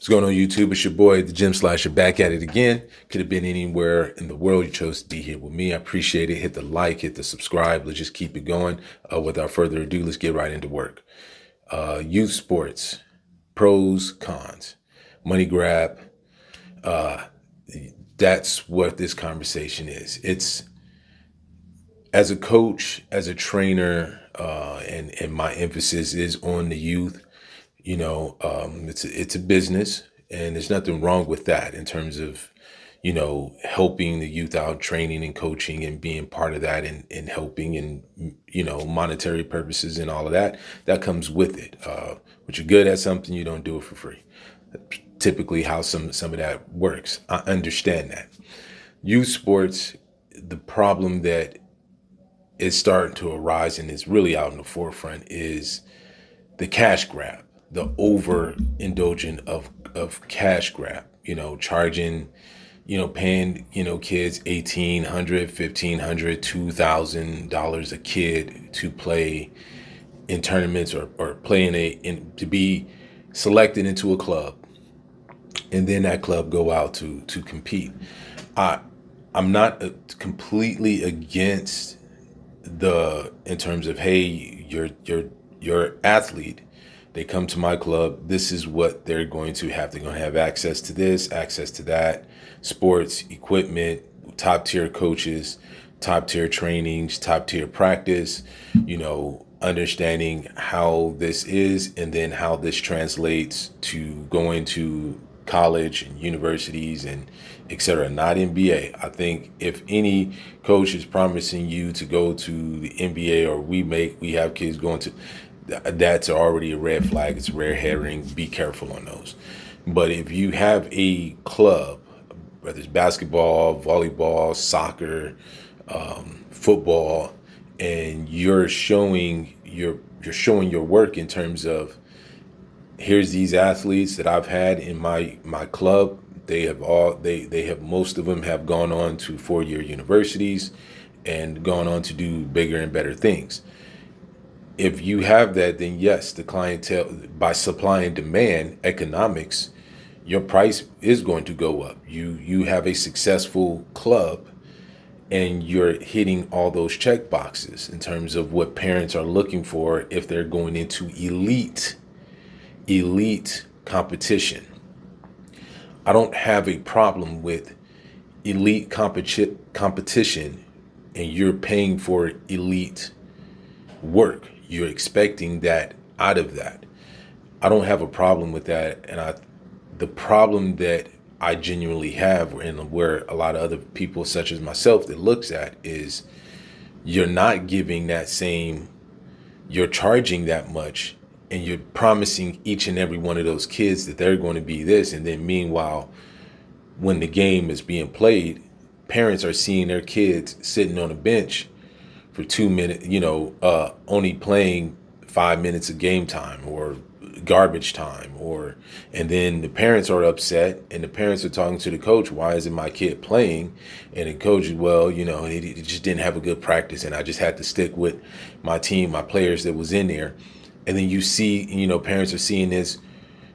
What's going on, YouTube? It's your boy, the Gym Slasher, back at it again. Could have been anywhere in the world. You chose to be here with me. I appreciate it. Hit the like, hit the subscribe. Let's just keep it going. Without further ado, let's get right into work. Youth sports, pros, cons, money grab. That's what this conversation is. It's as a coach, as a trainer, and my emphasis is on the youth. It's a business, and there's nothing wrong with that in terms of, helping the youth out, training and coaching and being part of that and helping and, monetary purposes and all of that. That comes with it. But you're good at something, you don't do it for free. Typically how some of that works. I understand that. Youth sports, the problem that is starting to arise and is really out in the forefront is the cash grab, the overindulgent of cash grab, charging, paying, kids $1,800, $1,500, $2,000 a kid to play in tournaments or play to be selected into a club, and then that club go out to compete. I'm not completely against in terms of, hey, your athlete, they come to my club, this is what they're going to have. They're going to have access to this, access to that, sports, equipment, top tier coaches, top tier trainings, top tier practice, understanding how this is and then how this translates to going to college and universities and etc. Not NBA. I think if any coach is promising you to go to the NBA, or we have kids going to, that's already a red flag. It's a red herring. Be careful on those. But if you have a club, whether it's basketball, volleyball, soccer, football, and you're showing your work in terms of, here's these athletes that I've had in my club. They have most of them have gone on to 4-year universities and gone on to do bigger and better things. If you have that, then yes, the clientele, by supply and demand economics, your price is going to go up. You have a successful club and you're hitting all those check boxes in terms of what parents are looking for if they're going into elite competition. I don't have a problem with elite competition and you're paying for elite work. You're expecting that out of that. I don't have a problem with that. And the problem that I genuinely have, and where a lot of other people such as myself that looks at, is you're not giving that same, you're charging that much, and you're promising each and every one of those kids that they're going to be this. And then meanwhile, when the game is being played, parents are seeing their kids sitting on a bench for 2 minutes, only playing 5 minutes of game time or garbage time, and then the parents are upset and the parents are talking to the coach, why isn't my kid playing? And the coach is, well, he just didn't have a good practice and I just had to stick with my team, my players that was in there. And then you see, parents are seeing this,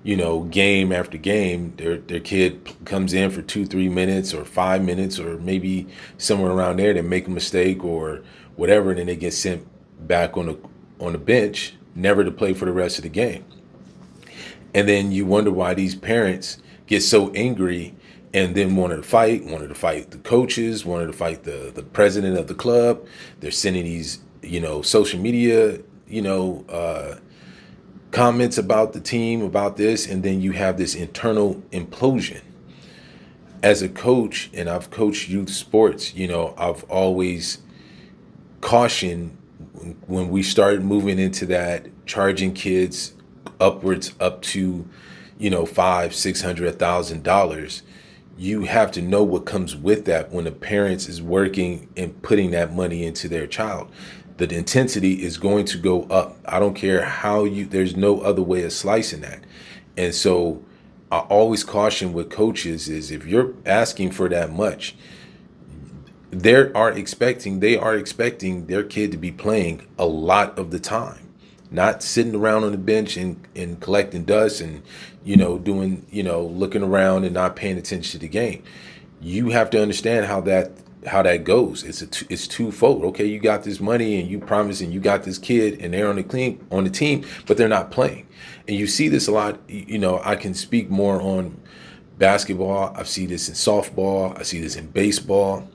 game after game, their kid comes in for 2-3 minutes or 5 minutes or maybe somewhere around there, they make a mistake or whatever, and then they get sent back on the bench, never to play for the rest of the game. And then you wonder why these parents get so angry and then wanted to fight the coaches, wanted to fight the president of the club. They're sending these, social media, comments about the team, about this, and then you have this internal implosion. As a coach, and I've coached youth sports, I've always cautioned when we started moving into that, charging kids upwards up to, $500, $600, $1,000. You have to know what comes with that when the parents is working and putting that money into their child. The intensity is going to go up. I don't care how there's no other way of slicing that. And so I always caution with coaches is, if you're asking for that much, they are expecting their kid to be playing a lot of the time. not sitting around on the bench and collecting dust and, doing, looking around and not paying attention to the game. You have to understand how that goes. It's twofold. Okay, you got this money and you promise and you got this kid and they're on the team, but they're not playing. And you see this a lot. I can speak more on basketball. I see this in softball. I see this in baseball,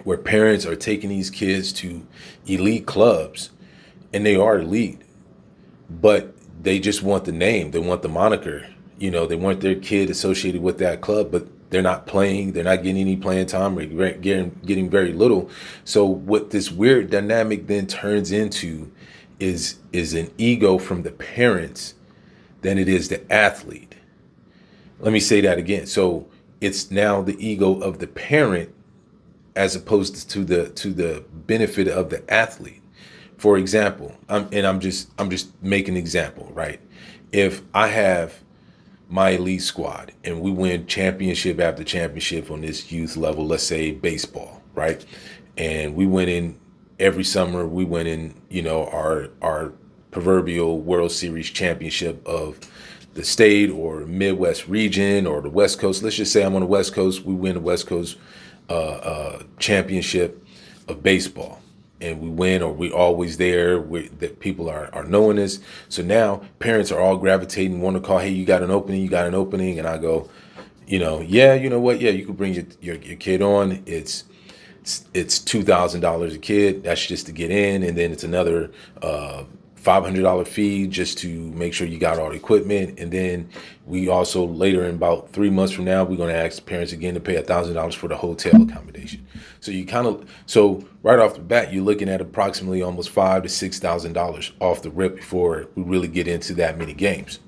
where parents are taking these kids to elite clubs, and they are elite, but they just want the name. They want the moniker. They want their kid associated with that club, but they're not playing. They're not getting any playing time or getting very little. So what this weird dynamic then turns into is an ego from the parents than it is the athlete. Let me say that again. So it's now the ego of the parent as opposed to the benefit of the athlete. For example, I'm just making an example, right? If I have my elite squad and we win championship after championship on this youth level, let's say baseball, right? And we win in every summer, we win in, our proverbial World Series championship of the state or Midwest region or the West Coast. Let's just say I'm on the West Coast. We win the West Coast championship of baseball, and we win, or we always there. That people are knowing this. So now parents are all gravitating, want to call, hey, you got an opening, and I go, yeah, you know what, yeah, you can bring your kid on. It's $2,000 a kid. That's just to get in, and then it's another $500 fee just to make sure you got all the equipment. And then we also later, in about 3 months from now, we're going to ask parents again to pay $1,000 for the hotel accommodation. So right off the bat, you're looking at approximately almost $5,000 to $6,000 off the rip before we really get into that many games.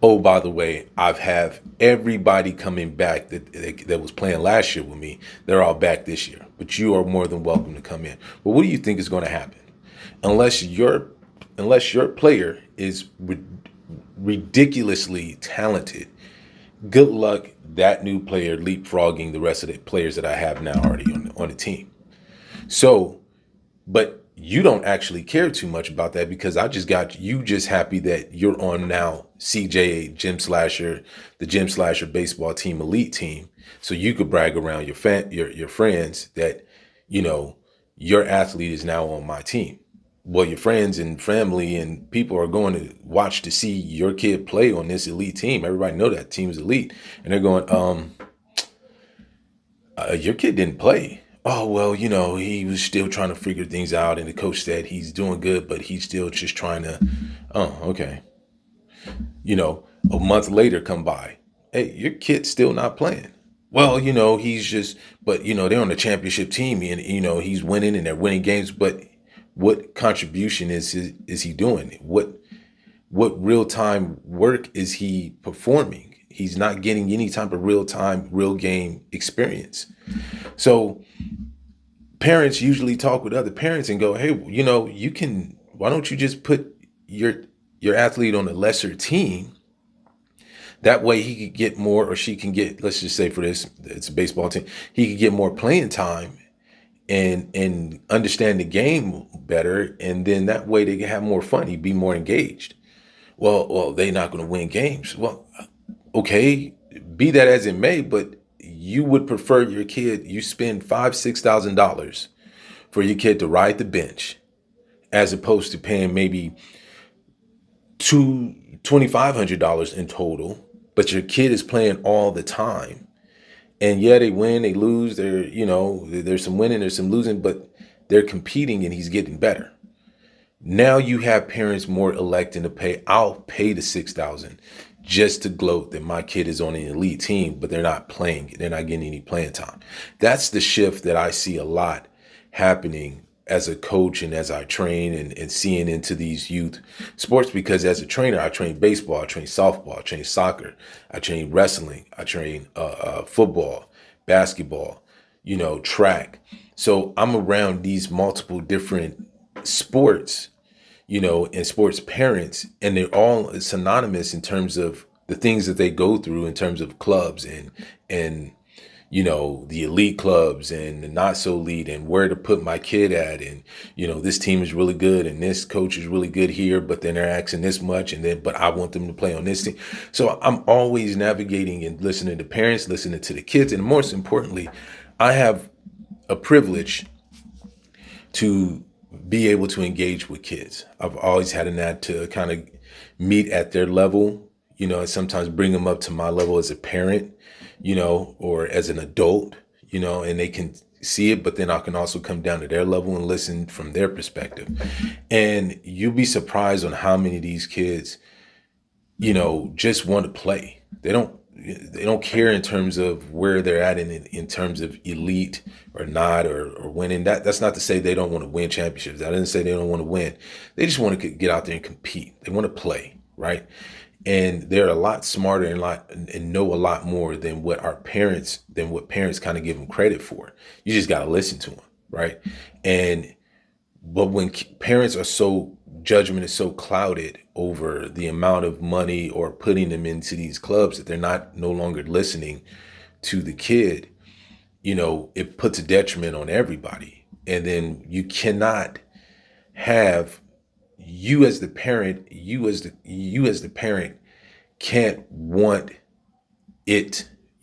Oh, by the way, I've have everybody coming back that was playing last year with me. They're all back this year, but you are more than welcome to come in. But what do you think is going to happen? Unless your player is ridiculously talented, good luck that new player leapfrogging the rest of the players that I have now already on the team. So, but you don't actually care too much about that, because I just got you just happy that you're on now CJ the Gym Slasher baseball team, elite team. So you could brag around your friends that, your athlete is now on my team. Well, your friends and family and people are going to watch to see your kid play on this elite team. Everybody know that team is elite. And they're going, your kid didn't play. Oh, well, he was still trying to figure things out. And the coach said he's doing good, but he's still just trying to, oh, okay. A month later come by. Hey, your kid's still not playing. Well, he's just, but, they're on the championship team and, he's winning and they're winning games. But what contribution is he doing? What real time work is he performing? He's not getting any type of real time, real game experience. So parents usually talk with other parents and go, hey, why don't you just put your athlete on a lesser team? That way he could get more, or she can get, let's just say for this, it's a baseball team, he could get more playing time and understand the game better, and then that way they can have more fun. He'd be more engaged. Well, they're not going to win games. Well, okay, be that as it may, but you would prefer your kid, you spend $5,000-$6,000 for your kid to ride the bench, as opposed to paying maybe $2,500 in total, but your kid is playing all the time. And yeah, they win, they lose, there's some winning, there's some losing, but they're competing and he's getting better. Now you have parents more electing to pay, I'll pay the $6,000 just to gloat that my kid is on an elite team, but they're not playing, they're not getting any playing time. That's the shift that I see a lot happening as a coach and as I train and seeing into these youth sports, because as a trainer, I train baseball, I train softball, I train soccer, I train wrestling, I train football, basketball, track. So I'm around these multiple different sports, and sports parents, and they're all synonymous in terms of the things that they go through in terms of clubs and the elite clubs and the not so elite, and where to put my kid at. And, this team is really good and this coach is really good here, but then they're asking this much. And then, but I want them to play on this team. So I'm always navigating and listening to parents, listening to the kids. And most importantly, I have a privilege to be able to engage with kids. I've always had a knack to kind of meet at their level, and sometimes bring them up to my level as a parent, or as an adult, and they can see it, but then I can also come down to their level and listen from their perspective. And you'll be surprised on how many of these kids, just want to play. They don't care in terms of where they're at in terms of elite or not, or winning. That's not to say they don't want to win championships. I didn't say they don't want to win. They just want to get out there and compete. They want to play, right? And they're a lot smarter and know a lot more than what parents kind of give them credit for. You just got to listen to them, right? But when parents are judgment is so clouded over the amount of money or putting them into these clubs that they're no longer listening to the kid, it puts a detriment on everybody. And then you cannot have you as the parent can't want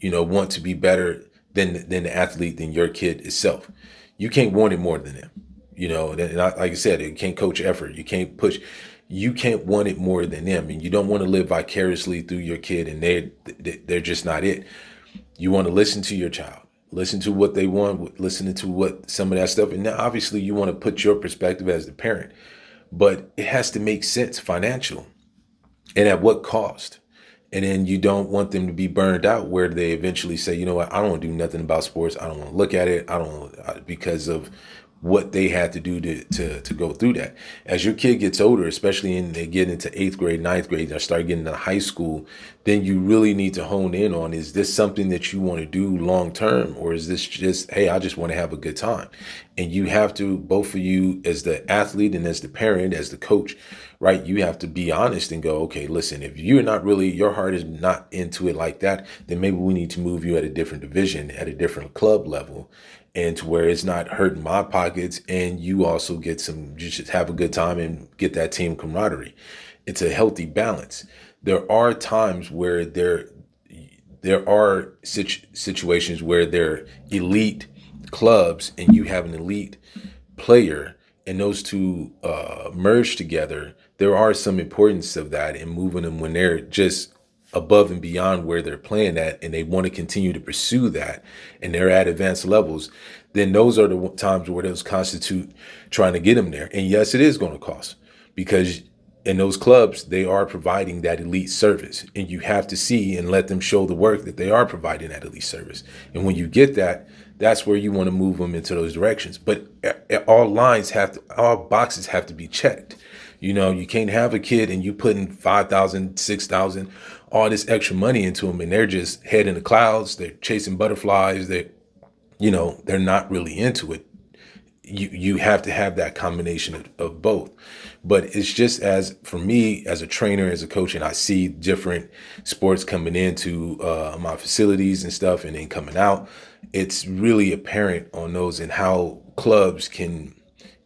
want to be better than the athlete, than your kid itself. You can't want it more than them. Like I said, you can't coach effort. You can't push. You can't want it more than them, and you don't want to live vicariously through your kid, and they're just not it. You want to listen to your child, listen to what they want, listening to what some of that stuff, and now obviously you want to put your perspective as the parent, but it has to make sense financial, and at what cost. And then you don't want them to be burned out where they eventually say, you know what, I don't want to do nothing about sports. I don't want to look at it. I don't, because of what they had to do to go through that. As your kid gets older, especially they get into 8th grade, 9th grade, or start getting into high school, then you really need to hone in on, is this something that you want to do long term, or is this just, hey, I just want to have a good time? And you have to, both of you, as the athlete and as the parent, as the coach, right? You have to be honest and go, okay, listen, if you're not really, your heart is not into it like that, then maybe we need to move you at a different division, at a different club level, and to where it's not hurting my pockets, and you also you just have a good time and get that team camaraderie. It's a healthy balance. There are times where there are situations where they're elite clubs and you have an elite player, and those two merge together. There are some importance of that in moving them when they're just above and beyond where they're playing at, and they want to continue to pursue that, and they're at advanced levels. Then those are the times where those constitute trying to get them there. And yes, it is going to cost, because in those clubs, they are providing that elite service, and you have to see and let them show the work that they are providing that elite service. And when you get that, that's where you want to move them into those directions. But all boxes have to be checked. You can't have a kid and you putting 5,000, 6,000, all this extra money into them, and they're just head in the clouds. They're chasing butterflies. They're not really into it. You have to have that combination of both. But it's just, as for me as a trainer, as a coach, and I see different sports coming into my facilities and stuff, and then coming out, it's really apparent on those, and how clubs can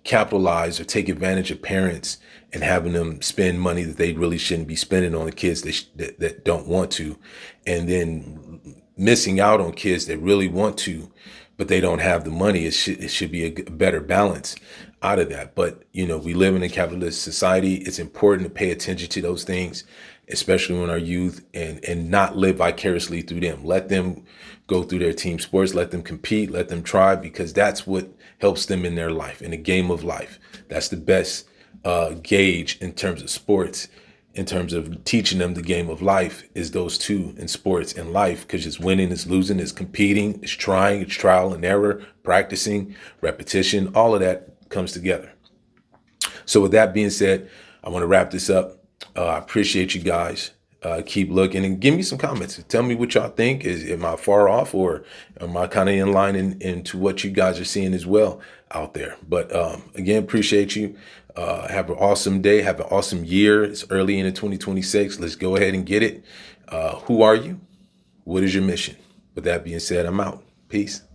capitalize or take advantage of parents and having them spend money that they really shouldn't be spending on the kids that don't want to, and then missing out on kids that really want to, but they don't have the money. It should be a better balance out of that. But, we live in a capitalist society. It's important to pay attention to those things, especially when our youth, and not live vicariously through them. Let them go through their team sports, let them compete, let them try, because that's what helps them in their life, in the game of life. That's the best gauge in terms of sports, in terms of teaching them the game of life, is those two in sports and life, because it's winning, it's losing, it's competing, it's trying, it's trial and error, practicing, repetition, all of that comes together. So with that being said, I want to wrap this up. I appreciate you guys. Keep looking and give me some comments. Tell me what y'all think. Am I far off, or am I kind of in line into what you guys are seeing as well out there? But again, appreciate you. Have an awesome day. Have an awesome year. It's early into 2026. Let's go ahead and get it. Who are you? What is your mission? With that being said, I'm out. Peace.